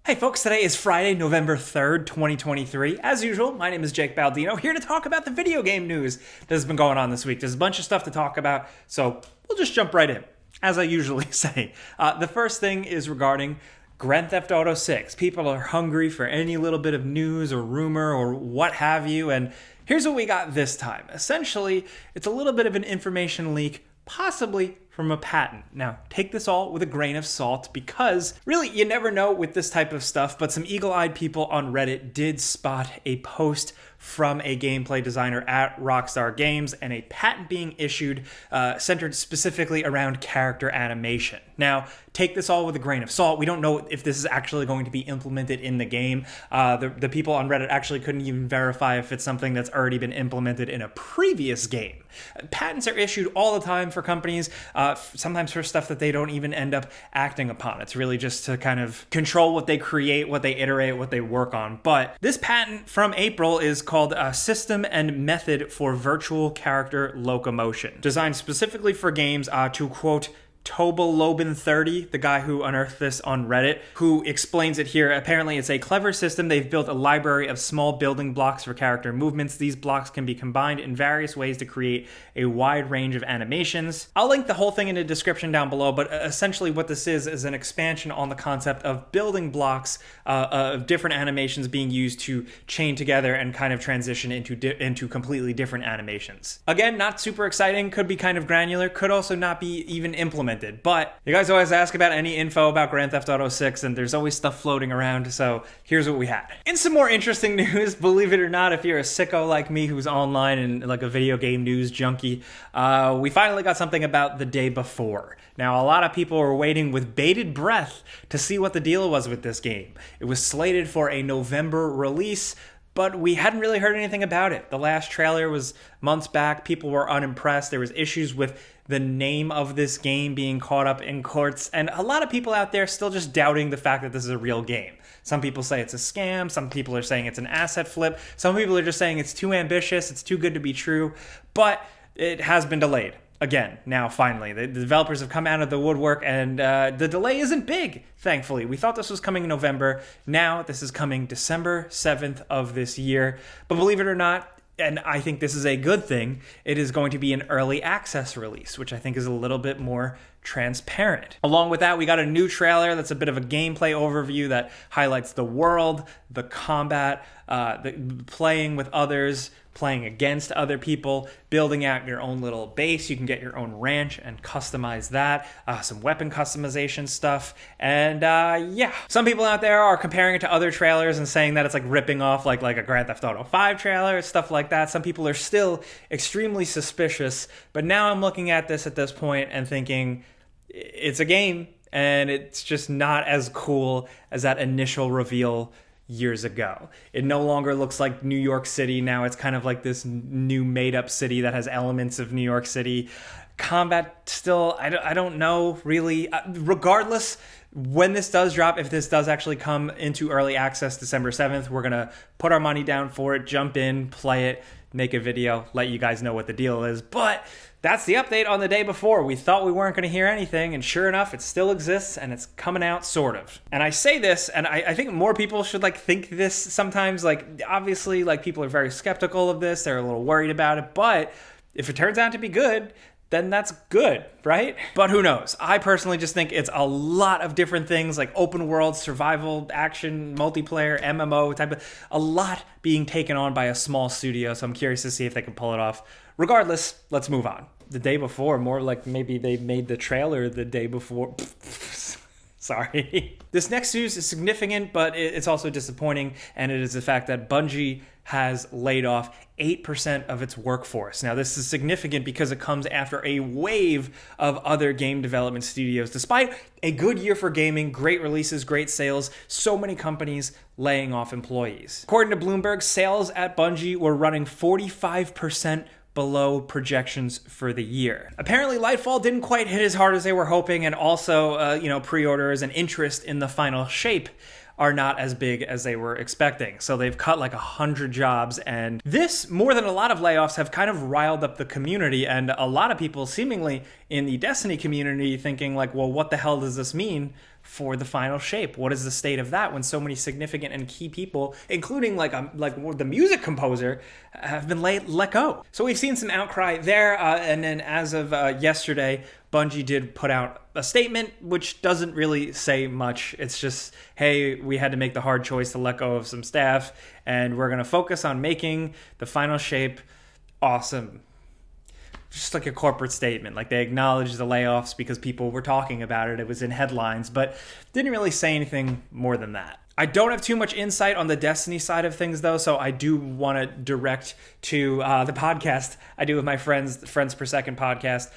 Hey folks, today is Friday, November 3rd, 2023. As usual, my name is Jake Baldino, here to talk about the video game news that has been going on this week. There's a bunch of stuff to talk about, so we'll just jump right in, as I usually say. The first thing is regarding Grand Theft Auto 6. People are hungry for any little bit of news or rumor or what have you, and here's what we got this time. Essentially, it's a little bit of an information leak, possibly from a patent. Now, take this all with a grain of salt because really you never know with this type of stuff, but some eagle-eyed people on Reddit did spot a post from a gameplay designer at Rockstar Games and a patent being issued centered specifically around character animation. Now, take this all with a grain of salt. We don't know if this is actually going to be implemented in the game. The people on Reddit actually couldn't even verify if it's something that's already been implemented in a previous game. Patents are issued all the time for companies, sometimes for stuff that they don't even end up acting upon. It's really just to kind of control what they create, what they iterate, what they work on. But this patent from April is called System and Method for Virtual Character Locomotion, designed specifically for games to, quote, Tobelobin30, the guy who unearthed this on Reddit, who explains it here. Apparently, it's a clever system. They've built a library of small building blocks for character movements. These blocks can be combined in various ways to create a wide range of animations. I'll link the whole thing in the description down below, but essentially what this is an expansion on the concept of building blocks of different animations being used to chain together and kind of transition into completely different animations. Again, not super exciting, could be kind of granular, could also not be even implemented. But you guys always ask about any info about Grand Theft Auto 6, and there's always stuff floating around, so here's what we had. In some more interesting news, believe it or not, if you're a sicko like me who's online and like a video game news junkie, we finally got something about the day before. Now, a lot of people were waiting with bated breath to see what the deal was with this game. It was slated for a November release, but we hadn't really heard anything about it. The last trailer was months back. People were unimpressed. There was issues with the name of this game being caught up in courts, and a lot of people out there still just doubting the fact that this is a real game. Some people say it's a scam. Some people are saying it's an asset flip. Some people are just saying it's too ambitious. It's too good to be true, but it has been delayed. Again, now finally, the developers have come out of the woodwork, and the delay isn't big, thankfully. We thought this was coming in November. Now this is coming December 7th of this year. But believe it or not, and I think this is a good thing, it is going to be an early access release, which I think is a little bit more transparent. Along with that, we got a new trailer that's a bit of a gameplay overview that highlights the world, the combat, the playing with others, playing against other people, building out your own little base. You can get your own ranch and customize that, some weapon customization stuff, and yeah. Some people out there are comparing it to other trailers and saying that it's like ripping off like a Grand Theft Auto 5 trailer, stuff like that. Some people are still extremely suspicious, but now I'm looking at this point and thinking, it's a game, and it's just not as cool as that initial reveal years ago. It no longer looks like New York City. Now it's kind of like this new made-up city that has elements of New York City. Combat still, I don't know, really. Regardless, when this does drop, if this does actually come into early access December 7th, we're going to put our money down for it, jump in, play it, make a video, let you guys know what the deal is. But that's the update on the day before. We thought we weren't going to hear anything, and sure enough, it still exists, and it's coming out, sort of. And I say this, and I think more people should, think this sometimes. Obviously, people are very skeptical of this. They're a little worried about it, but if it turns out to be good, then that's good, right? But who knows? I personally just think it's a lot of different things, like open world, survival, action, multiplayer, MMO type of, a lot being taken on by a small studio, so I'm curious to see if they can pull it off. Regardless, let's move on. The day before, more like maybe they made the trailer the day before. Sorry. This next news is significant, but it's also disappointing, and it is the fact that Bungie has laid off 8% of its workforce. Now, this is significant because it comes after a wave of other game development studios. Despite a good year for gaming, great releases, great sales, so many companies laying off employees. According to Bloomberg, sales at Bungie were running 45% below projections for the year. Apparently, Lightfall didn't quite hit as hard as they were hoping, and also, pre-orders and interest in the final shape are not as big as they were expecting. So they've cut 100 jobs, and this, more than a lot of layoffs, have kind of riled up the community, and a lot of people seemingly in the Destiny community thinking well, what the hell does this mean for the final shape? What is the state of that when so many significant and key people, including like the music composer, have been let go? So we've seen some outcry there, and then as of yesterday, Bungie did put out a statement which doesn't really say much. It's just, hey, we had to make the hard choice to let go of some staff, and we're going to focus on making the final shape awesome. Just like a corporate statement. Like, they acknowledged the layoffs because people were talking about it. It was in headlines, but didn't really say anything more than that. I don't have too much insight on the Destiny side of things, though, so I do want to direct to the podcast I do with my Friends Per Second podcast.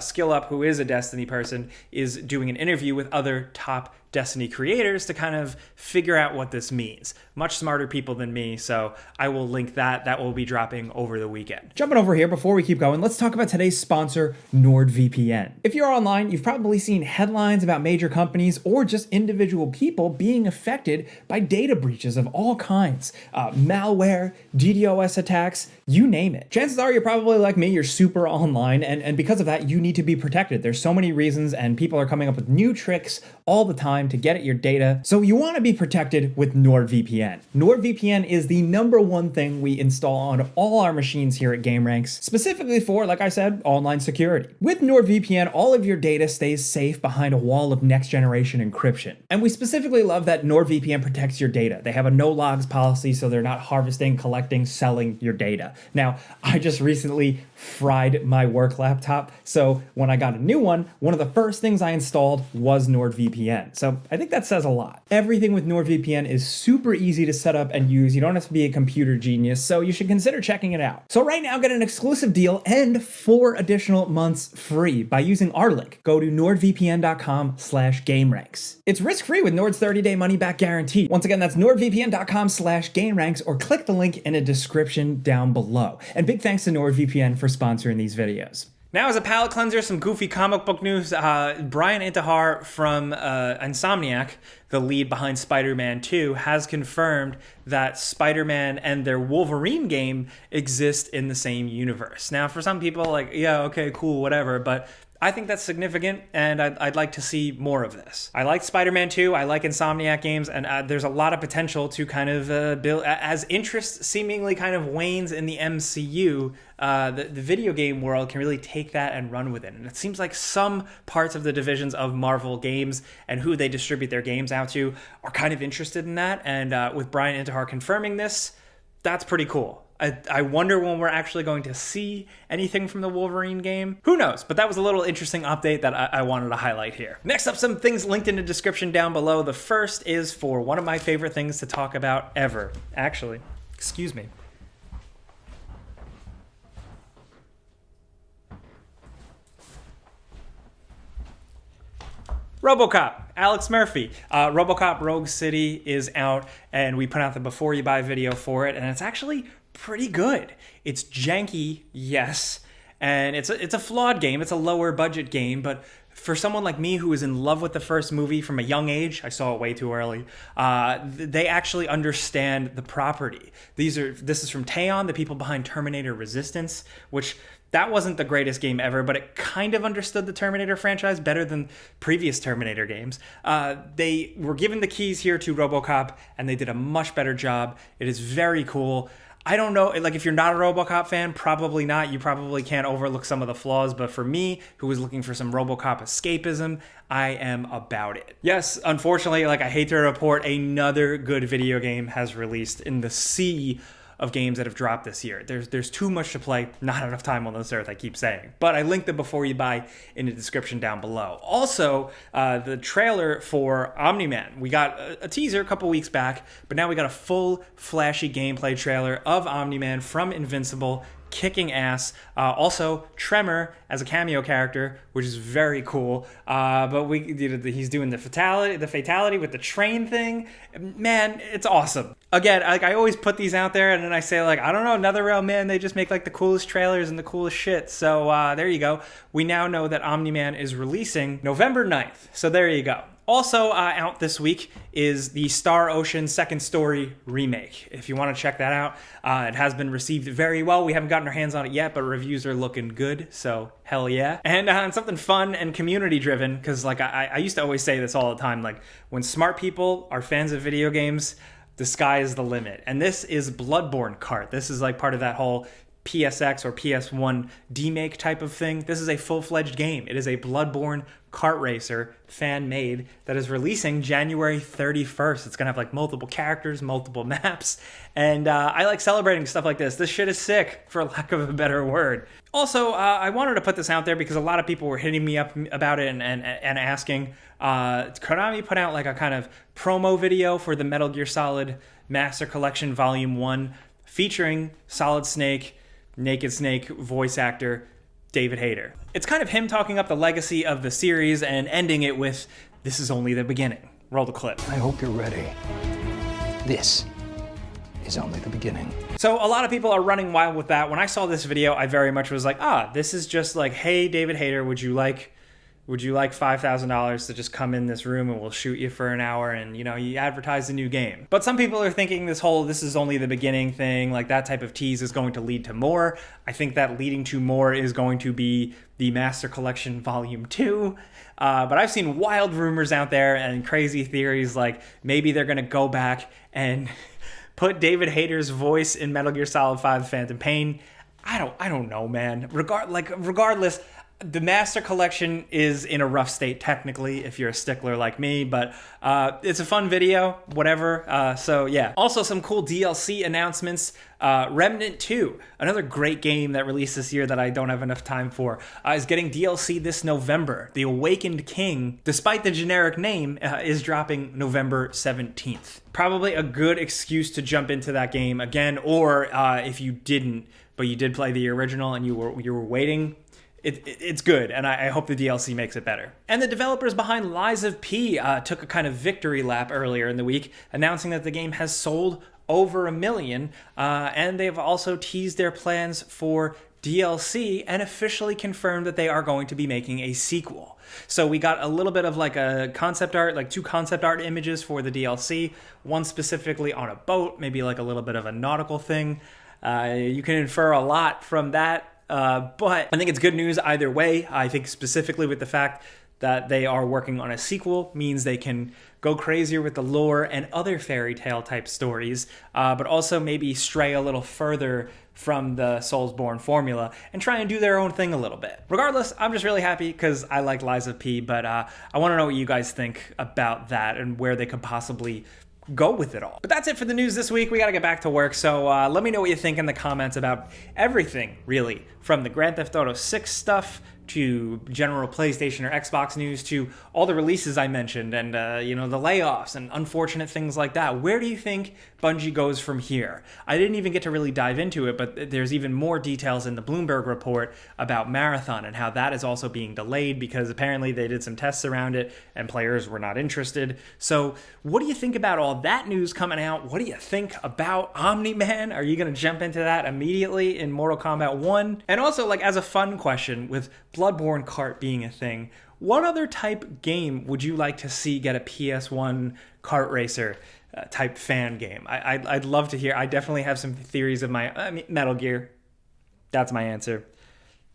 Skill Up, who is a Destiny person, is doing an interview with other top Destiny creators to kind of figure out what this means. Much smarter people than me, so I will link that. That will be dropping over the weekend. Jumping over here, before we keep going, let's talk about today's sponsor, NordVPN. If you're online, you've probably seen headlines about major companies or just individual people being affected by data breaches of all kinds. Malware, DDoS attacks, you name it. Chances are you're probably like me, you're super online, and because of that, you need to be protected. There's so many reasons, and people are coming up with new tricks all the time to get at your data. So you want to be protected with NordVPN. NordVPN is the #1 thing we install on all our machines here at gameranx, specifically for, like I said, online security. With NordVPN, all of your data stays safe behind a wall of next generation encryption. And we specifically love that NordVPN protects your data. They have a no logs policy, so they're not harvesting, collecting, selling your data. Now, I just recently fried my work laptop, so when I got a new one of the first things I installed was NordVPN. So I think that says a lot. Everything with NordVPN is super easy to set up and use. You don't have to be a computer genius, so you should consider checking it out. So right now, get an exclusive deal and 4 additional months free by using our link. Go to nordvpn.com/gameranx. It's risk-free with Nord's 30-day money-back guarantee. Once again, that's nordvpn.com/gameranx, or click the link in a description down below. And big thanks to NordVPN for sponsoring these videos. Now, as a palate cleanser, some goofy comic book news. Brian Intihar from Insomniac, the lead behind Spider-Man 2, has confirmed that Spider-Man and their Wolverine game exist in the same universe. Now, for some people, like, yeah, okay, cool, whatever, but I think that's significant, and I'd like to see more of this. I like Spider-Man 2, I like Insomniac games, and there's a lot of potential to kind of build, as interest seemingly kind of wanes in the MCU, the video game world can really take that and run with it. And it seems like some parts of the divisions of Marvel games and who they distribute their games out to are kind of interested in that, and with Brian Intihar confirming this, that's pretty cool. I wonder when we're actually going to see anything from the Wolverine game. Who knows? But that was a little interesting update that I wanted to highlight here. Next up, some things linked in the description down below. The first is for one of my favorite things to talk about ever. Actually, excuse me. RoboCop, Alex Murphy. RoboCop Rogue City is out, and we put out the before you buy video for it, and it's actually pretty good. It's janky, yes, and it's a flawed game. It's a lower budget game, but for someone like me who was in love with the first movie from a young age, I saw it way too early, they actually understand the property. This is from Teon, the people behind Terminator Resistance, which that wasn't the greatest game ever, but it kind of understood the Terminator franchise better than previous Terminator games. They were given the keys here to RoboCop, and they did a much better job. It is very cool. I don't know, like, if you're not a RoboCop fan, probably not. You probably can't overlook some of the flaws, but for me, who was looking for some RoboCop escapism, I am about it. Yes, unfortunately, like, I hate to report, another good video game has released in the sea of games that have dropped this year. There's too much to play, not enough time on this earth, I keep saying. But I linked the before you buy in the description down below. Also, the trailer for Omni Man. We got a teaser a couple weeks back, but now we got a full flashy gameplay trailer of Omni Man from Invincible, kicking ass. Also, Tremor as a cameo character, which is very cool. But he's doing the fatality with the train thing. Man, it's awesome. Again, like, I always put these out there, and then I say, like, I don't know, NetherRealm, man, they just make like the coolest trailers and the coolest shit. So there you go. We now know that Omni Man is releasing November 9th. So there you go. Also out this week is the Star Ocean Second Story remake. If you want to check that out, it has been received very well. We haven't gotten our hands on it yet, but reviews are looking good, so hell yeah. And something fun and community driven, because like I used to always say this all the time, like when smart people are fans of video games, the sky is the limit. And this is Bloodborne Kart. This is like part of that whole PSX or PS1 demake type of thing. This is a full-fledged game. It is a Bloodborne kart racer, fan-made, that is releasing January 31st. It's gonna have like multiple characters, multiple maps, and I like celebrating stuff like this. This shit is sick, for lack of a better word. Also, I wanted to put this out there because a lot of people were hitting me up about it and asking, Konami put out like a kind of promo video for the Metal Gear Solid Master Collection Volume 1 featuring Solid Snake, Naked Snake voice actor David Hayter. It's kind of him talking up the legacy of the series and ending it with, "This is only the beginning." Roll the clip. I hope you're ready. This is only the beginning. So a lot of people are running wild with that. When I saw this video, I very much was like, this is just like, hey, David Hayter, would you like $5,000 to just come in this room and we'll shoot you for an hour and, you advertise a new game. But some people are thinking this whole "this is only the beginning" thing, like that type of tease is going to lead to more. I think that leading to more is going to be the Master Collection Volume 2. But I've seen wild rumors out there and crazy theories like maybe they're going to go back and put David Hayter's voice in Metal Gear Solid 5 Phantom Pain. I don't know, man. Regardless, the Master Collection is in a rough state technically if you're a stickler like me, but it's a fun video, whatever. So yeah. Also some cool DLC announcements. Remnant 2, another great game that released this year that I don't have enough time for, is getting DLC this November. The Awakened King, despite the generic name, is dropping November 17th. Probably a good excuse to jump into that game again, or if you didn't, but you did play the original and you were waiting, it's good, and I hope the DLC makes it better. And the developers behind Lies of P took a kind of victory lap earlier in the week, announcing that the game has sold over 1 million, and they've also teased their plans for DLC and officially confirmed that they are going to be making a sequel. So we got a little bit of like a concept art, like 2 concept art images for the DLC, one specifically on a boat, maybe like a little bit of a nautical thing. You can infer a lot from that. But I think it's good news either way. I think specifically with the fact that they are working on a sequel means they can go crazier with the lore and other fairy tale type stories, but also maybe stray a little further from the Soulsborne formula and try and do their own thing a little bit. Regardless, I'm just really happy because I like Lies of P, but I want to know what you guys think about that and where they could possibly go with it all. But that's it for the news this week. We got to get back to work. So let me know what you think in the comments about everything, really, from the Grand Theft Auto 6 stuff to general PlayStation or Xbox news to all the releases I mentioned and, the layoffs and unfortunate things like that. Where do you think Bungie goes from here? I didn't even get to really dive into it, but there's even more details in the Bloomberg report about Marathon and how that is also being delayed because apparently they did some tests around it and players were not interested. So what do you think about all that news coming out? What do you think about Omni Man? Are you going to jump into that immediately in Mortal Kombat 1? And also, like, as a fun question, with Bloodborne Kart being a thing, what other type game would you like to see get a PS1 kart racer type fan game? I'd love to hear. I definitely have some theories of my Metal Gear. That's my answer.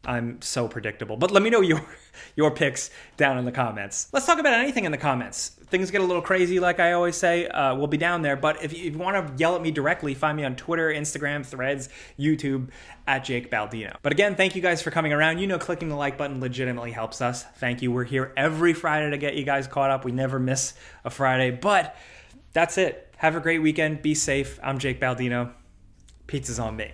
I'm so predictable. But let me know your picks down in the comments. Let's talk about anything in the comments. Things get a little crazy, like I always say. We'll be down there. But if you want to yell at me directly, find me on Twitter, Instagram, Threads, YouTube, at Jake Baldino. But again, thank you guys for coming around. Clicking the like button legitimately helps us. Thank you. We're here every Friday to get you guys caught up. We never miss a Friday. But that's it. Have a great weekend. Be safe. I'm Jake Baldino. Pizza's on me.